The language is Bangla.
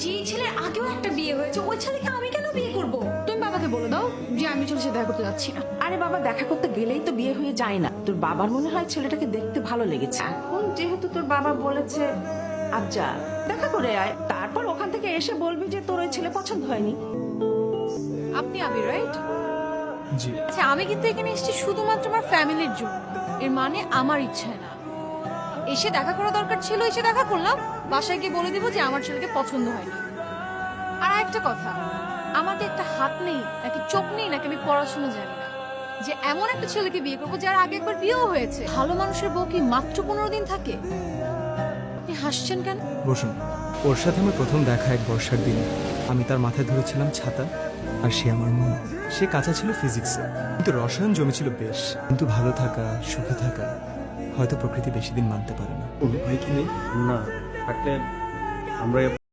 যে ছেলের আগেও একটা বিয়ে হয়েছে ওই ছেলেকে আমি কেন বিয়ে করব? তুমি বাবাকে বলে দাও যে আমি ছেলের সাথে দেখা করতে যাচ্ছি না। আরে বাবা, দেখা করতে গেলেই তো বিয়ে হয়ে যায় না। তোর বাবার মনে হয় ছেলেটাকে দেখতে ভালো লেগেছে। এখন যেহেতু তোর বাবা বলেছে আচ্ছা দেখা করে আয়, তারপর ওখান থেকে এসে বলবি যে তোর ওই ছেলে পছন্দ হয়নি। আপনি আবির, রাইট? জি। আচ্ছা, আমি কিন্তু এখানে এসেছি শুধুমাত্র আমার ফ্যামিলির জন্য। এর মানে আমার ইচ্ছায় না। এসে দেখা করা দরকার ছিল, এসে দেখা করলাম। বাসায় গিয়ে বলে দিব যে আমার ছেলেকে পছন্দ হয়নি। আর একটা কথা, আমাকে একটা হাত নেই নাকি চোখ নেই নাকি আমি পড়াশোনা জানি না যে এমন একটা ছেলেকে বিয়ে করবো যার আগে একবার বিয়েও হয়েছে। ভালো মানুষের বউ কি মাত্র 15 দিন থাকে? আপনি হাসছেন কেন? বসুন। ওর সাথে আমার প্রথম দেখা এক বর্ষার দিনে। আমি তার মাথায় ধরেছিলাম ছাতা, আর সে আমার মন। সে কাঁচা ছিল ফিজিক্সে, কিন্তু রসায়ন জমেছিল বেশ। কিন্তু ভালো থাকা, সুখে থাকা হয়তো প্রকৃতি বেশি দিন মানতে পারে না। কোনো ভাই কি নেই? না থাকলে আমরা